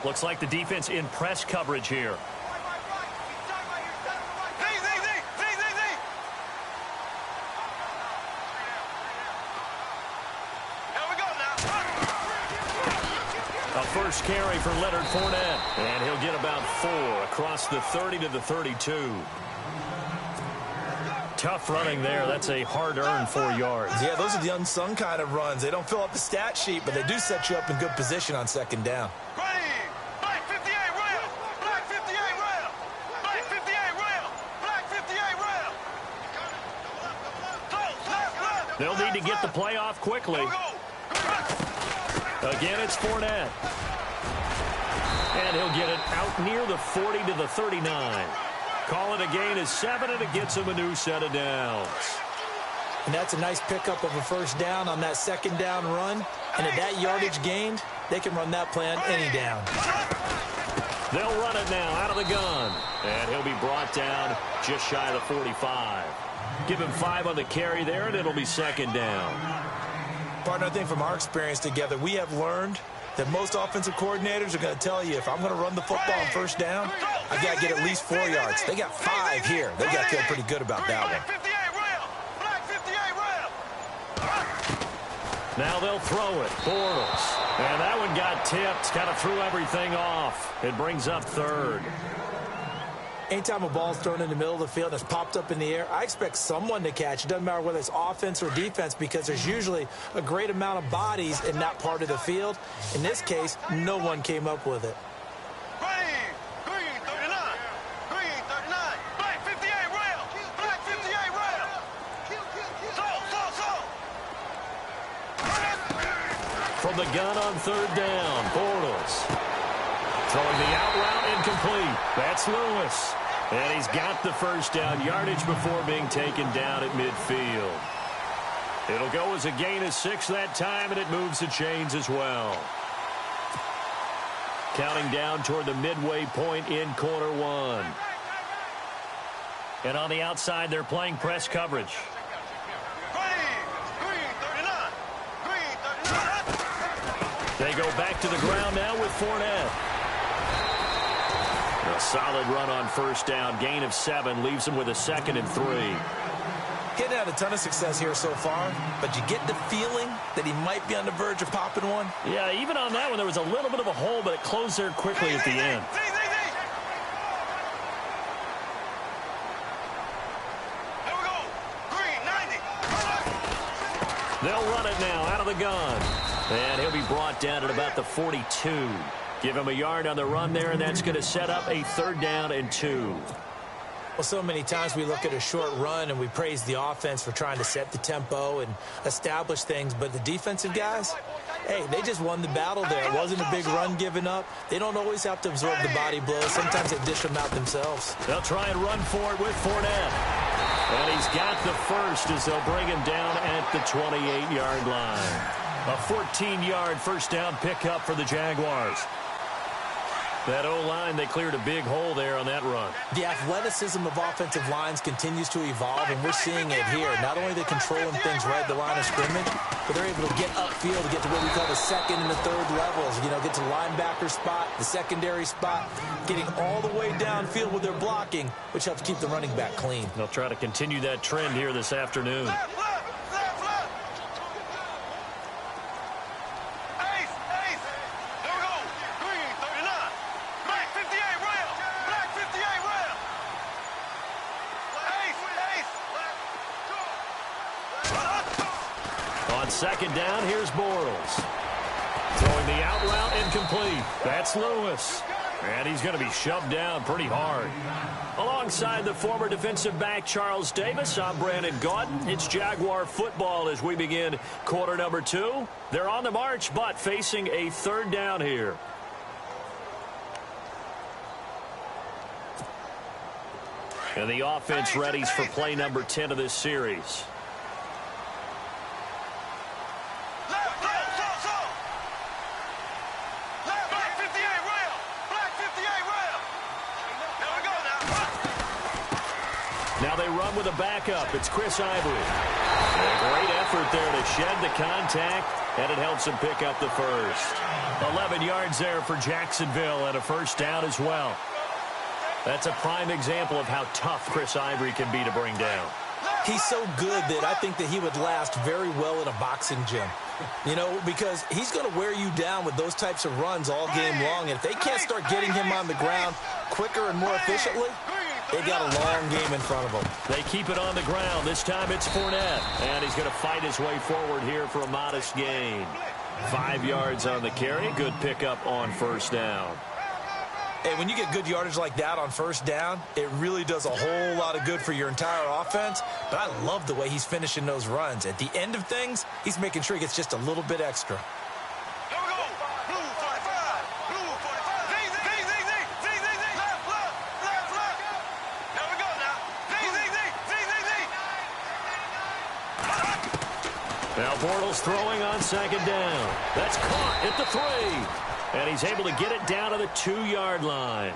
Looks like the defense in press coverage here. A first carry for Leonard Fournette. And he'll get about 4 across the 30 to the 32. Tough running there. That's a hard-earned 4 yards. Yeah, those are the unsung kind of runs. They don't fill up the stat sheet, but they do set you up in good position on second down. They'll need to get the play off quickly. Again, it's Fournette. And he'll get it out near the 40 to the 39. Call it a gain of 7, and it gets him a new set of downs. And that's a nice pickup of a first down on that second down run. And at that yardage gained, they can run that play on any down. They'll run it now out of the gun. And he'll be brought down just shy of the 45. Give him 5 on the carry there, and it'll be second down. Partner, I think from our experience together, we have learned that most offensive coordinators are going to tell you, if I'm going to run the football on first down, I've got to get at least 4 yards. They got 5 here. They've got to feel pretty good about that one. Now they'll throw it. Bortles. And that one got tipped. Kind of threw everything off. It brings up third. Anytime a ball's thrown in the middle of the field and it's popped up in the air, I expect someone to catch. It doesn't matter whether it's offense or defense, because there's usually a great amount of bodies in that part of the field. In this case, no one came up with it. From the gun on third down, Bortles. Throwing the out route incomplete. That's Lewis. And he's got the first down yardage before being taken down at midfield. It'll go as a gain of 6 that time, and it moves the chains as well. Counting down toward the midway point in quarter 1. And on the outside, they're playing press coverage. They go back to the ground now with Fournette. A solid run on first down. Gain of 7 leaves him with a 2nd and 3. Getting had a ton of success here so far, but you get the feeling that he might be on the verge of popping one. Yeah, even on that one, there was a little bit of a hole, but it closed there quickly at the end. They'll run it now out of the gun. And he'll be brought down at about the 42. Give him a yard on the run there, and that's going to set up a 3rd down and 2. Well, so many times we look at a short run and we praise the offense for trying to set the tempo and establish things, but the defensive guys, hey, they just won the battle there. It wasn't a big run given up. They don't always have to absorb the body blows. Sometimes they dish them out themselves. They'll try and run for it with Fournette. And he's got the first as they'll bring him down at the 28-yard line. A 14-yard first down pickup for the Jaguars. That O-line, they cleared a big hole there on that run. The athleticism of offensive lines continues to evolve, and we're seeing it here. Not only are they controlling things right at the line of scrimmage, but they're able to get upfield to get to what we call the 2nd and the 3rd levels. You know, get to the linebacker spot, the secondary spot, getting all the way downfield with their blocking, which helps keep the running back clean. They'll try to continue that trend here this afternoon. Second down, here's Bortles. Throwing the out route incomplete. That's Lewis. And he's going to be shoved down pretty hard. Alongside the former defensive back Charles Davis, I'm Brandon Gaudin. It's Jaguar football as we begin quarter number 2. They're on the march, but facing a 3rd down here. And the offense readies for play number 10 of this series. Now they run with a backup. It's Chris Ivory. A great effort there to shed the contact, and it helps him pick up the first. 11 yards there for Jacksonville and a first down as well. That's a prime example of how tough Chris Ivory can be to bring down. He's so good that I think that he would last very well in a boxing gym. You know, because he's going to wear you down with those types of runs all game long. And if they can't start getting him on the ground quicker and more efficiently, they got a long game in front of them. They keep it on the ground. This time it's Fournette. And he's going to fight his way forward here for a modest gain. 5 yards on the carry. Good pickup on first down. And when you get good yardage like that on first down, it really does a whole lot of good for your entire offense. But I love the way he's finishing those runs. At the end of things, he's making sure he gets just a little bit extra. Here we go. Blue 45. Blue 45. Zing, zing, zing, zing. Zing, zing, zing. Left, left, left, left. There we go now. Zing, zing, zing. Zing, zing, zing. Now Bortles throwing on second down. That's caught at the 3. And he's able to get it down to the 2-yard line.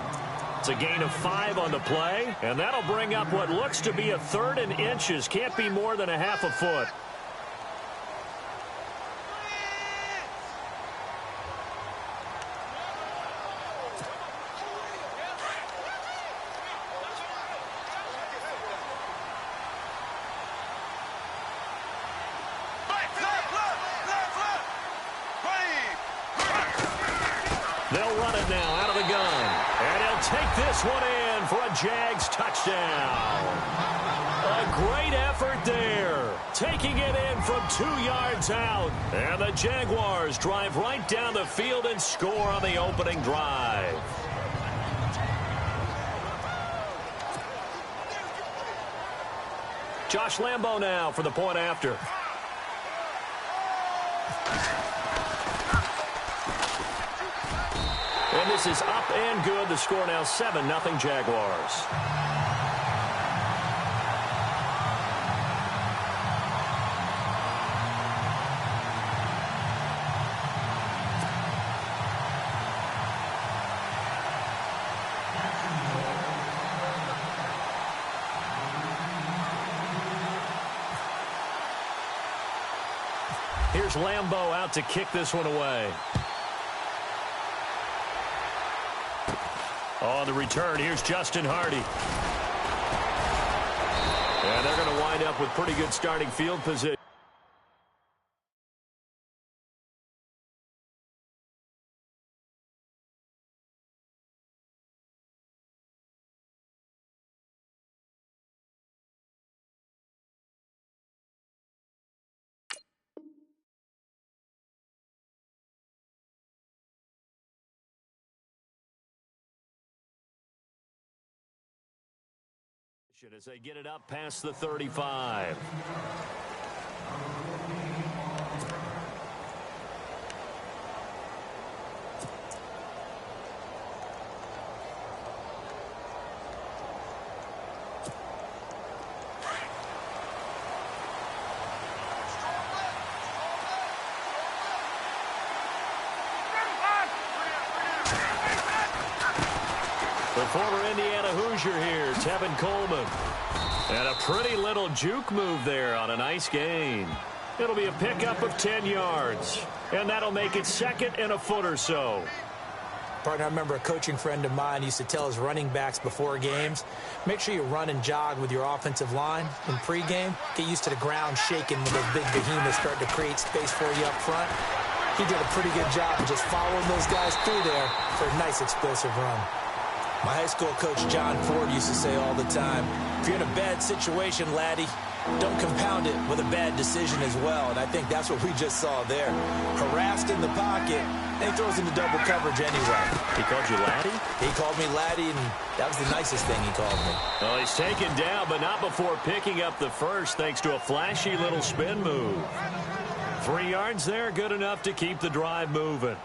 It's a gain of 5 on the play, and that'll bring up what looks to be a 3rd and inches. Can't be more than a half a foot. They'll run it now out of the gun. And he'll take this one in for a Jags touchdown. A great effort there. Taking it in from 2 yards out. And the Jaguars drive right down the field and score on the opening drive. Josh Lambo now for the point after. And this is up and good. The score now 7-0 Jaguars. Here's Lambo out to kick this one away. On the return, here's Justin Hardy. And they're going to wind up with pretty good starting field position. As they get it up past the 35. The former Indiana Hoosier here, Tevin Coleman. And a pretty little juke move there on a nice gain. It'll be a pickup of 10 yards. And that'll make it 2nd and a foot or so. Partner, I remember a coaching friend of mine used to tell his running backs before games, make sure you run and jog with your offensive line in pregame. Get used to the ground shaking when those big behemoths start to create space for you up front. He did a pretty good job of just following those guys through there for a nice explosive run. My high school coach, John Ford, used to say all the time, if you're in a bad situation, laddie, don't compound it with a bad decision as well. And I think that's what we just saw there. Harassed in the pocket, and he throws into double coverage anyway. He called you laddie? He called me laddie, and that was the nicest thing he called me. Well, he's taken down, but not before picking up the first, thanks to a flashy little spin move. 3 yards there, good enough to keep the drive moving.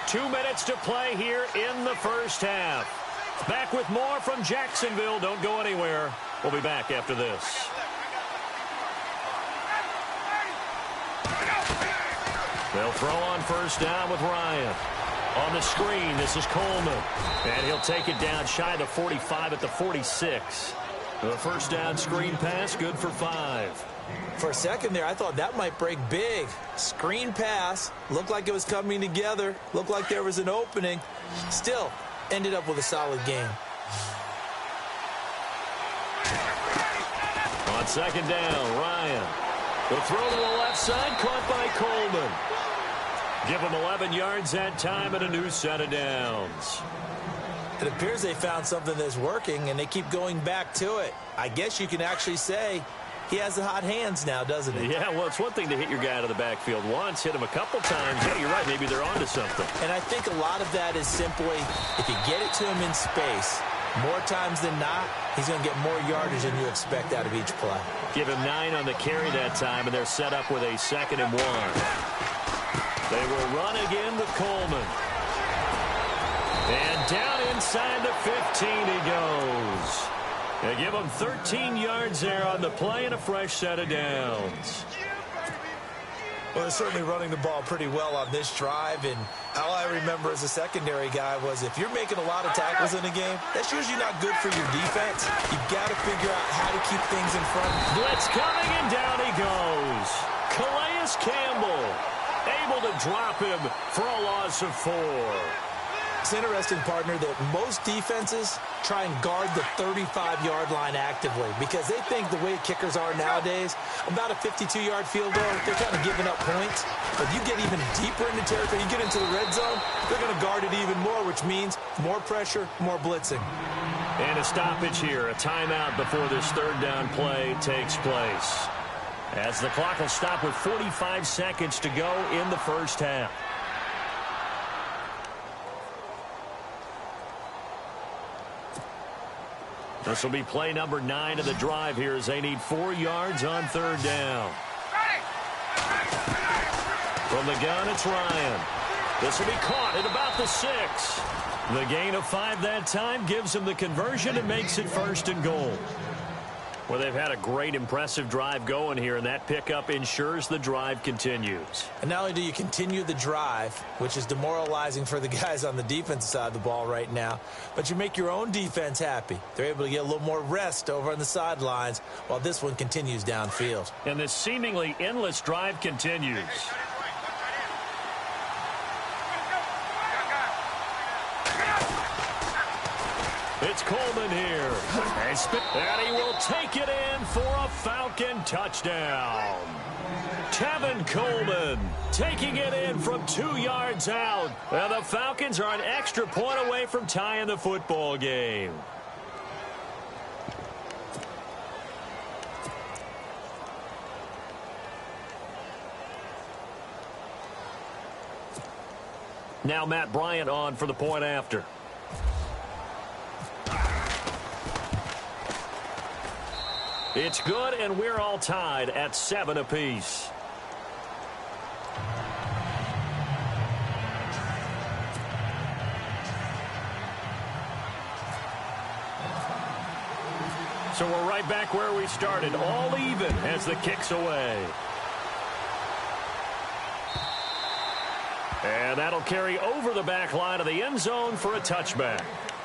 2 minutes to play here in the first half. Back with more from Jacksonville. Don't go anywhere. We'll be back after this. They'll throw on first down with Ryan. On the screen, this is Coleman. And he'll take it down shy of the 45 at the 46. The first down screen pass, good for 5. For a second there, I thought that might break big. Screen pass, looked like it was coming together, looked like there was an opening. Still, ended up with a solid game. On second down, Ryan. The throw to the left side, caught by Coleman. Give them 11 yards that time and a new set of downs. It appears they found something that's working, and they keep going back to it. I guess you can actually say he has the hot hands now, doesn't he? Yeah, well, it's one thing to hit your guy out of the backfield once, hit him a couple times. Yeah, you're right. Maybe they're onto something. And I think a lot of that is simply if you get it to him in space, more times than not, he's going to get more yardage than you expect out of each play. Give him 9 on the carry that time, and they're set up with a 2nd and 1. They will run again with Coleman. And down inside the 15 he goes. They give him 13 yards there on the play and a fresh set of downs. Well, they're certainly running the ball pretty well on this drive, and all I remember as a secondary guy was if you're making a lot of tackles in a game, that's usually not good for your defense. You've got to figure out how to keep things in front. Blitz coming, and down he goes. Calais Campbell able to drop him for a loss of 4. It's interesting, partner, that most defenses try and guard the 35-yard line actively because they think the way kickers are nowadays, about a 52-yard field goal, they're kind of giving up points. But you get even deeper into territory, you get into the red zone, they're going to guard it even more, which means more pressure, more blitzing. And a stoppage here, a timeout before this third down play takes place. As the clock will stop with 45 seconds to go in the first half. This will be play number 9 of the drive here as they need 4 yards on third down. From the gun, it's Ryan. This will be caught at about the 6. The gain of 5 that time gives them the conversion and makes it 1st and goal. Well, they've had a great, impressive drive going here, and that pickup ensures the drive continues. And not only do you continue the drive, which is demoralizing for the guys on the defensive side of the ball right now, but you make your own defense happy. They're able to get a little more rest over on the sidelines while this one continues downfield. And this seemingly endless drive continues. It's Coleman here. And he will take it in for a Falcon touchdown. Tevin Coleman taking it in from 2 yards out. And the Falcons are an extra point away from tying the football game. Now Matt Bryant on for the point after. It's good, and we're all tied at 7 apiece. So we're right back where we started, all even as the kick's away. And that'll carry over the back line of the end zone for a touchback.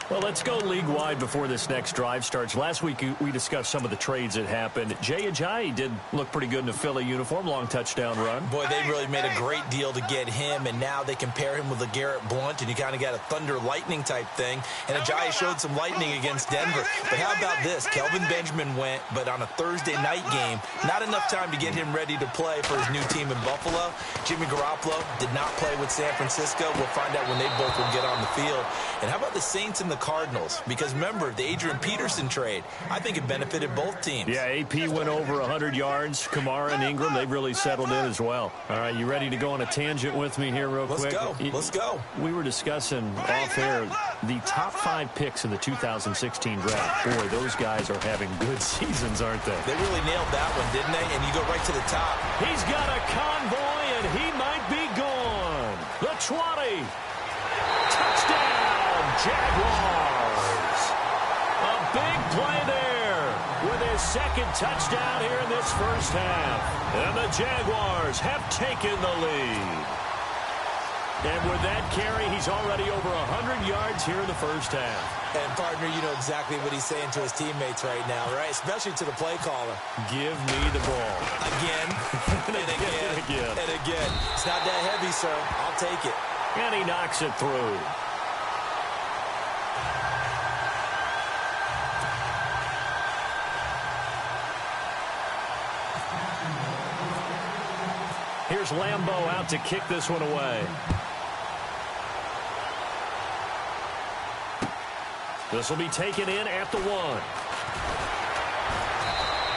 Well, let's go league-wide before this next drive starts. Last week, we discussed some of the trades that happened. Jay Ajayi did look pretty good in a Philly uniform, long touchdown run. Boy, they really made a great deal to get him, and now they compare him with LeGarrette Blount, and you kind of got a thunder-lightning type thing. And Ajayi showed some lightning against Denver. But how about this? Kelvin Benjamin went, but on a Thursday night game, not enough time to get him ready to play for his new team in Buffalo. Jimmy Garoppolo did not play with San Francisco. We'll find out when they both will get on the field. And how about the Saints and the Cardinals? Because remember, the Adrian Peterson trade, I think it benefited both teams. Yeah, AP went over 100 yards. Kamara and Ingram, they've really settled in as well. All right, you ready to go on a tangent with me here real quick? Let's go. We were discussing off air the top 5 picks in the 2016 draft. Boy, those guys are having good seasons, aren't they? They really nailed that one, didn't they? And you go right to the top. He's got a convoy, and he might be gone. The 20. Touchdown, Jaguars. A big play there with his second touchdown here in this first half. And the Jaguars have taken the lead. And with that carry, he's already over 100 yards here in the first half. And, partner, you know exactly what he's saying to his teammates right now, right? Especially to the play caller. Give me the ball. Again, and again, and again. It's not that heavy, sir. I'll take it. And he knocks it through. Here's Lambeau out to kick this one away. This will be taken in at the 1.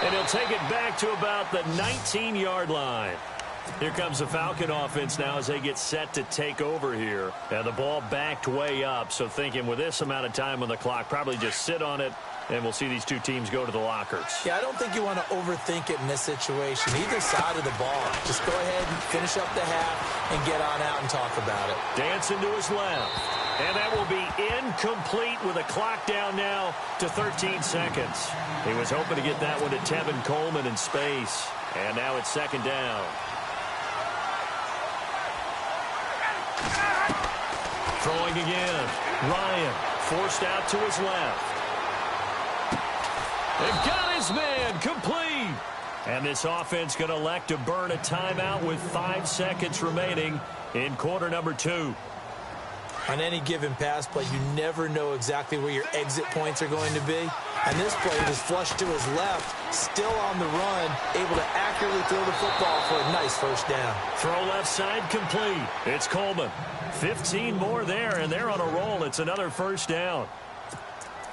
And he'll take it back to about the 19-yard line. Here comes the Falcon offense now as they get set to take over here. And the ball backed way up, so thinking with this amount of time on the clock, probably just sit on it, and we'll see these two teams go to the lockers. Yeah, I don't think you want to overthink it in this situation. Either side of the ball. Just go ahead and finish up the half and get on out and talk about it. Dancing to his left. And that will be incomplete with a clock down now to 13 seconds. He was hoping to get that one to Tevin Coleman in space. And now it's second down. Throwing again. Ryan forced out to his left. They've got his man complete. And this offense going to elect to burn a timeout with 5 seconds remaining in quarter number 2. On any given pass play, you never know exactly where your exit points are going to be. And this play was flushed to his left, still on the run, able to accurately throw the football for a nice first down. Throw left side complete. It's Coleman. 15 more there, and they're on a roll. It's another first down.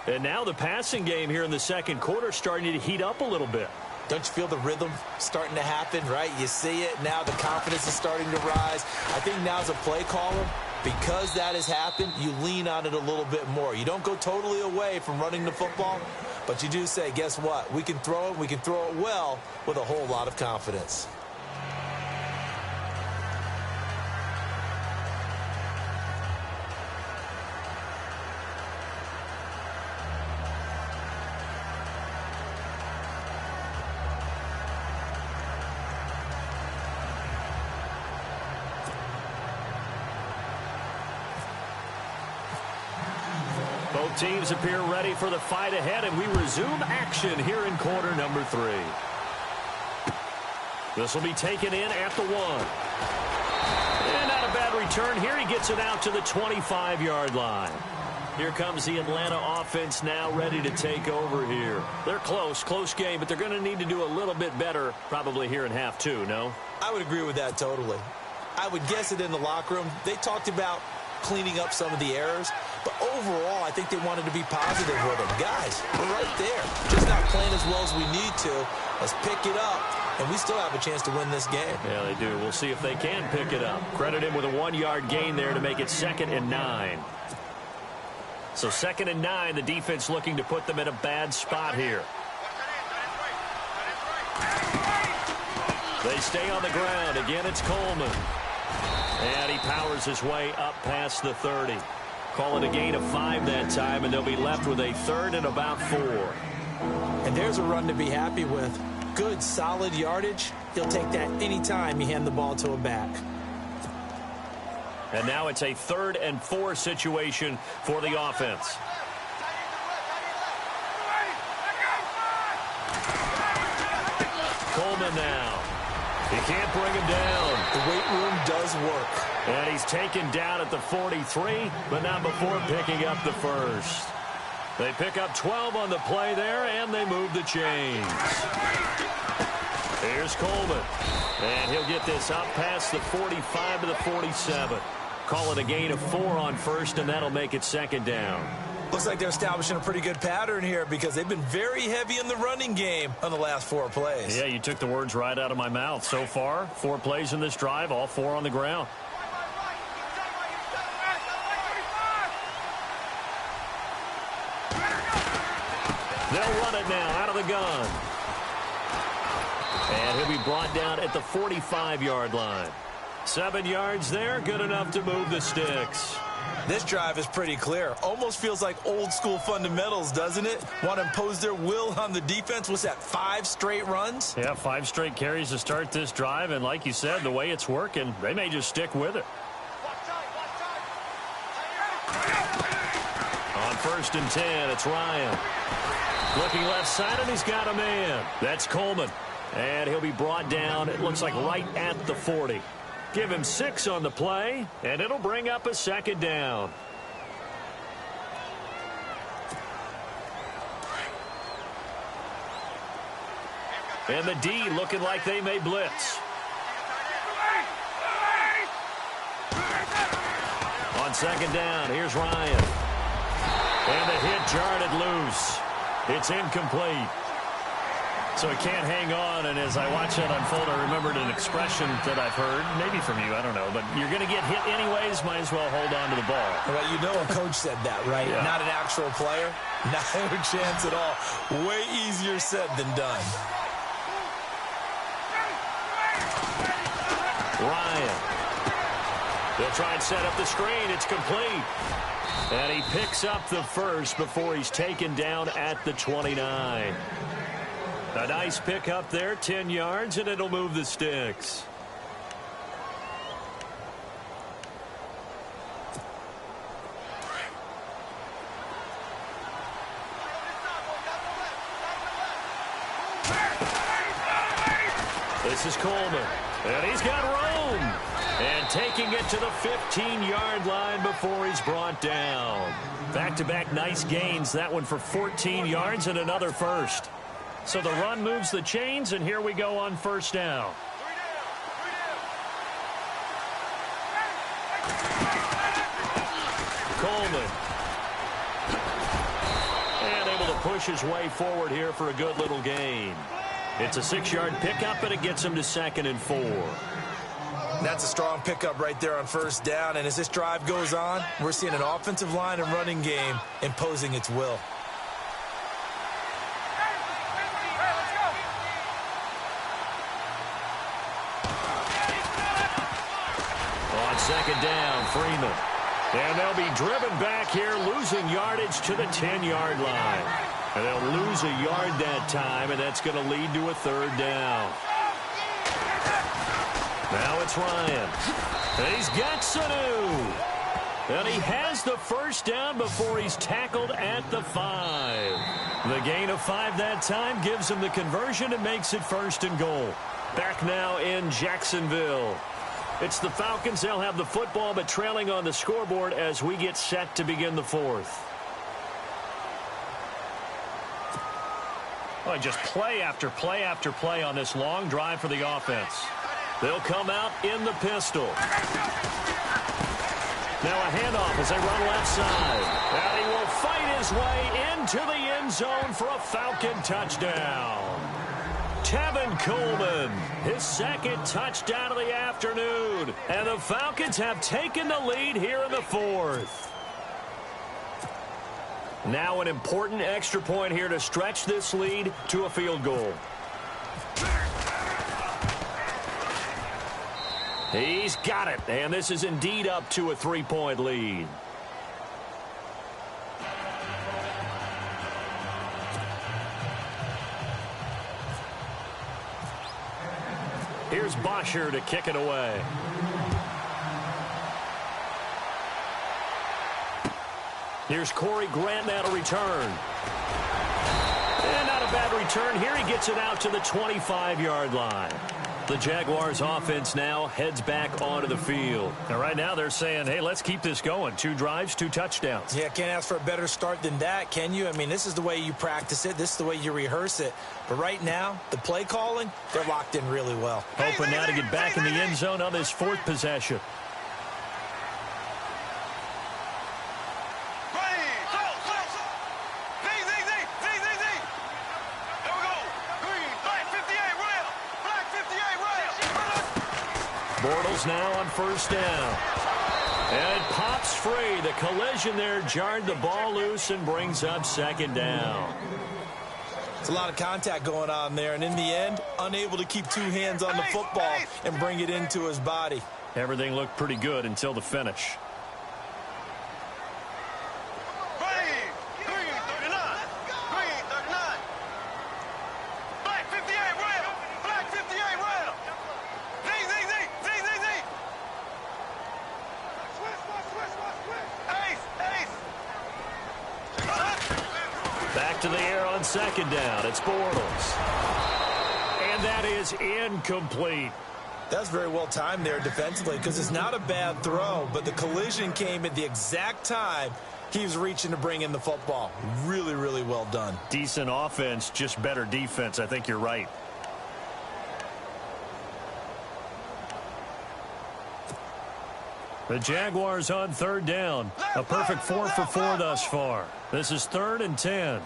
And now the passing game here in the second quarter starting to heat up a little bit. Don't you feel the rhythm starting to happen, right? You see it. Now the confidence is starting to rise. I think now as a play caller, because that has happened, you lean on it a little bit more. You don't go totally away from running the football, but you do say, guess what? We can throw it well with a whole lot of confidence. Both teams appear ready for the fight ahead, and we resume action here in quarter number 3. This will be taken in at the 1. And not a bad return here. He gets it out to the 25-yard line. Here comes the Atlanta offense now ready to take over here. They're close game, but they're going to need to do a little bit better probably here in half 2, no? I would agree with that totally. I would guess it in the locker room. They talked about cleaning up some of the errors, but overall, I think they wanted to be positive with them. Guys, we're right there. Just not playing as well as we need to. Let's pick it up, and we still have a chance to win this game. Yeah, they do. We'll see if they can pick it up. Credit him with a 1-yard gain there to make it 2nd and 9. So 2nd and 9, the defense looking to put them in a bad spot here. They stay on the ground. Again, it's Coleman. And he powers his way up past the 30. Call it a gain of 5 that time, and they'll be left with a 3rd and about 4. And there's a run to be happy with. Good, solid yardage. He'll take that anytime you hand the ball to a back. And now it's a 3rd and 4 situation for the offense. Coleman now. He can't bring him down. The weight room does work. And he's taken down at the 43, but not before picking up the 1st. They pick up 12 on the play there, and they move the chains. Here's Coleman. And he'll get this up past the 45 to the 47. Call it a gain of 4 on 1st, and that'll make it 2nd down. Looks like they're establishing a pretty good pattern here because they've been very heavy in the running game on the last 4 plays. Yeah, you took the words right out of my mouth. So far, 4 plays in this drive, all 4 on the ground. They'll run it now out of the gun. And he'll be brought down at the 45-yard line. 7 yards there, good enough to move the sticks. This drive is pretty clear. Almost feels like old school fundamentals, doesn't it? Want to impose their will on the defense. What's that, 5 straight runs? Yeah, 5 straight carries to start this drive. And like you said, the way it's working, they may just stick with it. On 1st and 10, it's Ryan. Looking left side, and he's got a man. That's Coleman. And he'll be brought down, it looks like right at the 40. Give him 6 on the play, and it'll bring up a 2nd down. And the D looking like they may blitz. On 2nd down, here's Ryan. And the hit jarred it loose. It's incomplete. So he can't hang on, and as I watch that unfold, I remembered an expression that I've heard, maybe from you, I don't know, but you're going to get hit anyways, might as well hold on to the ball. Well, you know a coach said that, right? Yeah. Not an actual player. Not a chance at all. Way easier said than done. Ryan. They'll try and set up the screen. It's complete. And he picks up the first before he's taken down at the 29. A nice pick up there, 10 yards, and it'll move the sticks. This is Coleman, and he's got room. And taking it to the 15-yard line before he's brought down. Back-to-back nice gains, that one for 14 yards and another first. So the run moves the chains, and here we go on 1st down. Coleman. And able to push his way forward here for a good little gain. It's a 6-yard pickup, and it gets him to 2nd and 4. That's a strong pickup right there on 1st down, and as this drive goes on, we're seeing an offensive line and running game imposing its will. On 2nd down, Freeman. And they'll be driven back here, losing yardage to the 10-yard line. And they'll lose a yard that time, and that's going to lead to a 3rd down. Now it's Ryan. And he's got Sanu. And he has the 1st down before he's tackled at the 5. The gain of 5 that time gives him the conversion and makes it 1st and goal. Back now in Jacksonville. It's the Falcons. They'll have the football, but trailing on the scoreboard as we get set to begin the 4th. Well, just play after play after play on this long drive for the offense. They'll come out in the pistol. Now a handoff as they run left side. And he will fight his way into the end zone for a Falcon touchdown. Tevin Coleman, his 2nd touchdown of the afternoon. And the Falcons have taken the lead here in the 4th. Now an important extra point here to stretch this lead to a field goal. He's got it, and this is indeed up to a 3-point lead. Here's Bosher to kick it away. Here's Corey Grant now to return. And not a bad return here. He gets it out to the 25-yard line. The Jaguars offense now heads back onto the field. And right now they're saying, hey, let's keep this going. 2 drives, 2 touchdowns. Yeah, can't ask for a better start than that, can you? I mean, this is the way you practice it. This is the way you rehearse it. But right now, the play calling, they're locked in really well. Hoping now to get back in the end zone on this 4th possession. Bortles now on 1st down. And it pops free. The collision there jarred the ball loose and brings up 2nd down. It's a lot of contact going on there, and in the end, unable to keep 2 hands on the football and bring it into his body. Everything looked pretty good until the finish. Back to the air on second down. It's Bortles. And that is incomplete. That's very well timed there defensively because it's not a bad throw, but the collision came at the exact time he was reaching to bring in the football. Really, really well done. Decent offense, just better defense. I think you're right. The Jaguars on third down. A perfect 4 for 4 thus far. This is 3rd and 10.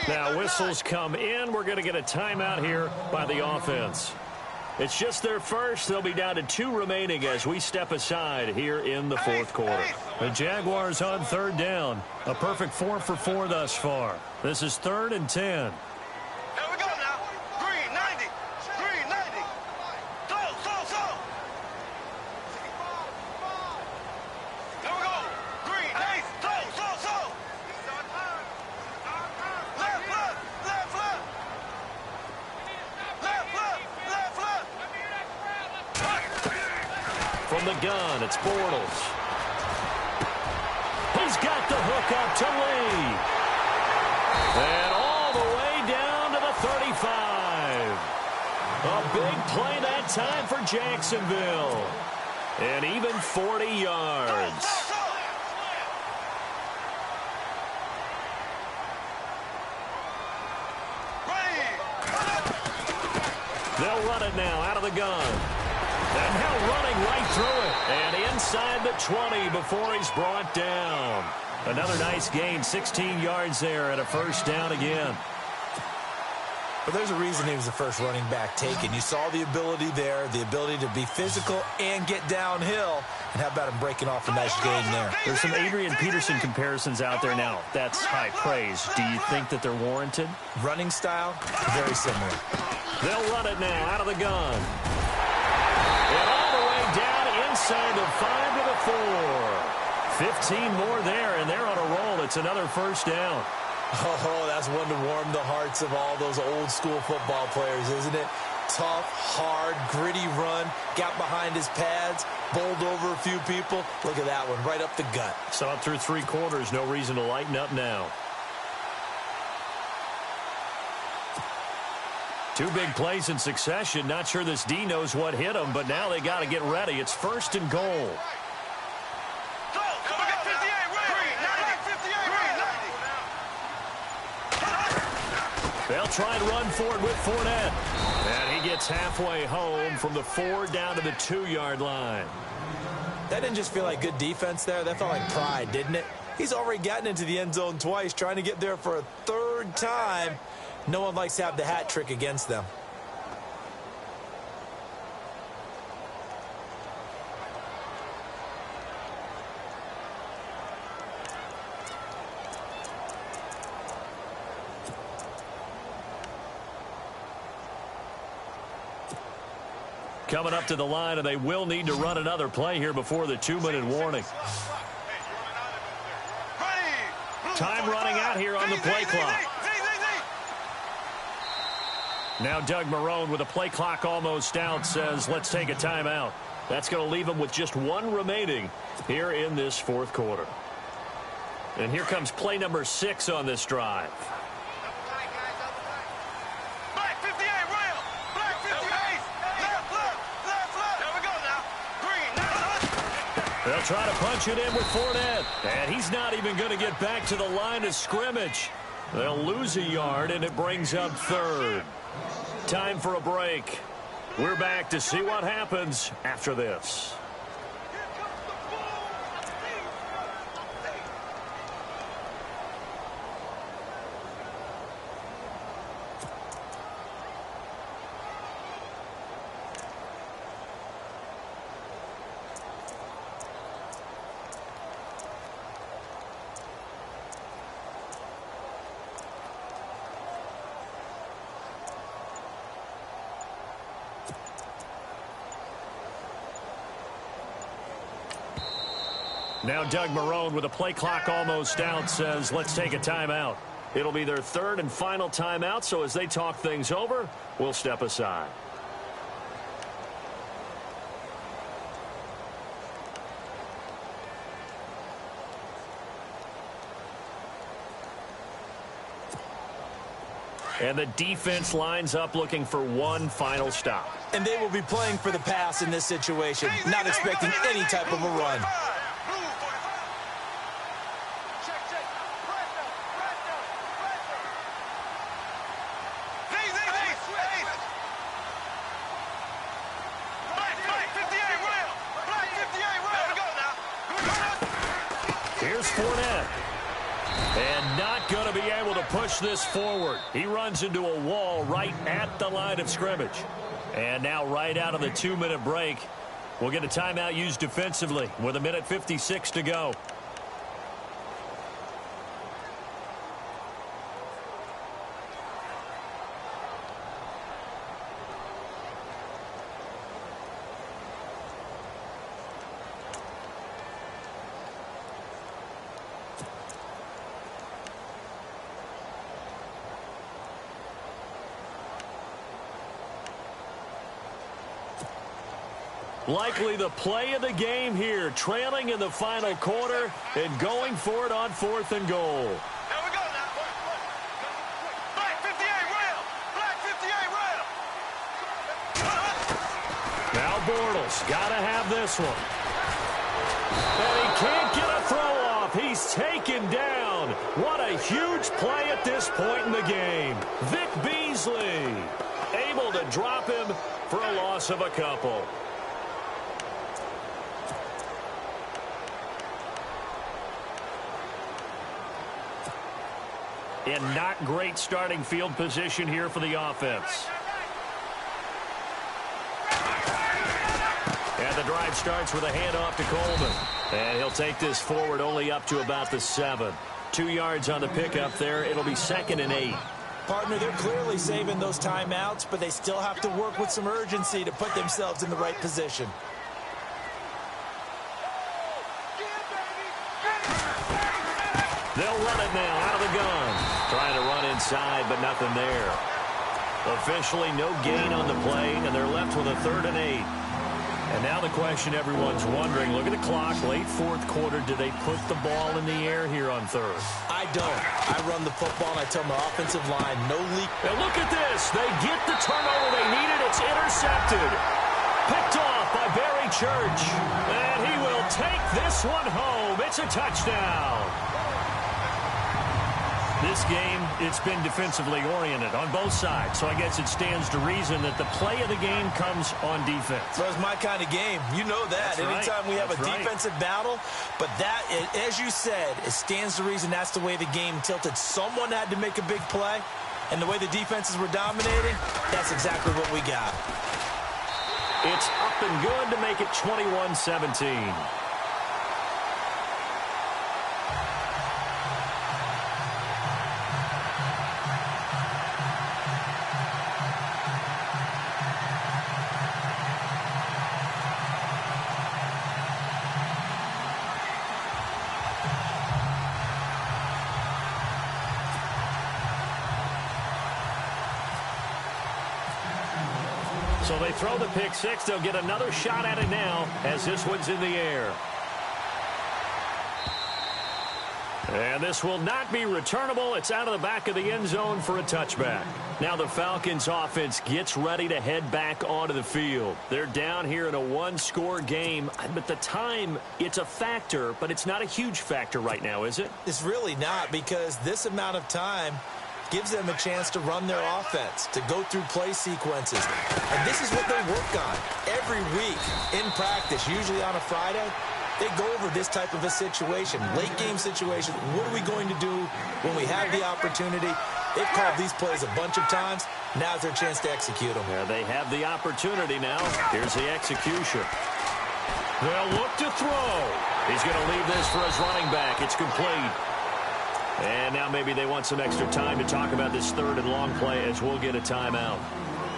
Now whistles come in. We're going to get a timeout here by the offense. It's just their first. They'll be down to 2 remaining as we step aside here in the 4th quarter. The Jaguars on third down. A perfect 4 for 4 thus far. This is 3rd and 10. Here we go now. Green 90. Green 90. So. Here we go. Green 90. So. From the gun, it's Bortles. He's got the hook up to Lee. And all the way down to the 35. A big play that time for Jacksonville. And even 40 yards. They'll run it now out of the gun. And now running right through it. And inside the 20 before he's brought down. Another nice gain, 16 yards there and a first down again. But there's a reason he was the first running back taken. You saw the ability there, the ability to be physical and get downhill. And how about him breaking off a nice gain there? There's some Adrian Peterson comparisons out there now. That's high praise. Do you think that they're warranted? Running style, very similar. They'll run it now out of the gun. And all the way down inside the 5 to the 4. 15 more there, and they're on a roll. It's another first down. Oh, that's one to warm the hearts of all those old-school football players, isn't it? Tough, hard, gritty run, got behind his pads, bowled over a few people. Look at that one, right up the gut. Saw it through 3 quarters. No reason to lighten up now. 2 big plays in succession. Not sure this D knows what hit him, but now they got to get ready. It's 1st and goal. They'll try and run for it with Fournette. And he gets halfway home from the 4 down to the 2-yard line. That didn't just feel like good defense there. That felt like pride, didn't it? He's already gotten into the end zone twice, trying to get there for a 3rd time. No one likes to have the hat trick against them. Coming up to the line, and they will need to run another play here before the 2-minute warning. Time running out here on the play clock. Now Doug Marrone with a play clock almost out says, let's take a timeout. That's going to leave them with just 1 remaining here in this 4th quarter. And here comes play number 6 on this drive. They'll try to punch it in with Fournette. And he's not even going to get back to the line of scrimmage. They'll lose a yard, and it brings up 3rd. Time for a break. We're back to see what happens after this. Now Doug Marrone with a play clock almost out says, let's take a timeout. It'll be their 3rd and final timeout, so as they talk things over, we'll step aside. And the defense lines up looking for one final stop. And they will be playing for the pass in this situation, not expecting any type of a run. Here's Fournette. And not going to be able to push this forward. He runs into a wall right at the line of scrimmage. And now right out of the 2-minute break, we'll get a timeout used defensively with 1:56 to go. Likely the play of the game here, trailing in the final quarter and going for it on 4th and goal. There we go now. Black 58 rail. Black 58 rail. Now Bortles got to have this one. And he can't get a throw off. He's taken down. What a huge play at this point in the game. Vic Beasley able to drop him for a loss of a couple. In not great starting field position here for the offense. And the drive starts with a handoff to Coleman. And he'll take this forward only up to about the 7. 2 yards on the pickup there. It'll be 2nd and 8. Partner, they're clearly saving those timeouts, but they still have to work with some urgency to put themselves in the right position. They'll run it now out of the gun. Trying to run inside, but nothing there. Officially no gain on the play, and they're left with a 3rd and 8. And now the question everyone's wondering, look at the clock, late 4th quarter, do they put the ball in the air here on 3rd? I don't. I run the football, and I tell my offensive line, no leak. And look at this. They get the turnover they needed. It's intercepted. Picked off by Barry Church. And he will take this one home. It's a touchdown. This game, it's been defensively oriented on both sides, so I guess it stands to reason that the play of the game comes on defense. So it's my kind of game. You know that. That's Anytime we have That's a defensive battle, but that, as you said, it stands to reason that's the way the game tilted. Someone had to make a big play, and the way the defenses were dominating, that's exactly what we got. It's up and good to make it 21-17. So they throw the pick six. They'll get another shot at it now as this one's in the air. And this will not be returnable. It's out of the back of the end zone for a touchback. Now the Falcons offense gets ready to head back onto the field. They're down here in a one-score game. But the time, it's a factor, but it's not a huge factor right now, is it? It's really not, because this amount of time gives them a chance to run their offense, to go through play sequences. And this is what they work on every week in practice, usually on a Friday. They go over this type of a situation, late game situation. What are we going to do when we have the opportunity? They've called these plays a bunch of times. Now's their chance to execute them. Yeah, they have the opportunity now. Here's the execution. They'll look to throw. He's going to leave this for his running back. It's complete. And now maybe they want some extra time to talk about this third and long play as we'll get a timeout.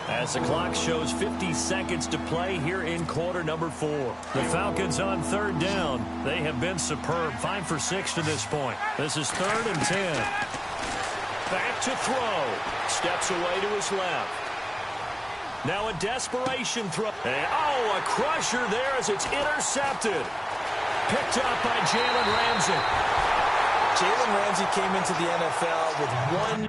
As the clock shows 50 seconds to play here in quarter number 4. The Falcons on third down. They have been superb. 5 for 6 to this point. This is 3rd and 10. Back to throw. Steps away to his left. Now a desperation throw. And, oh, a crusher there as it's intercepted. Picked up by Jalen Ramsey. Jalen Ramsey came into the NFL with one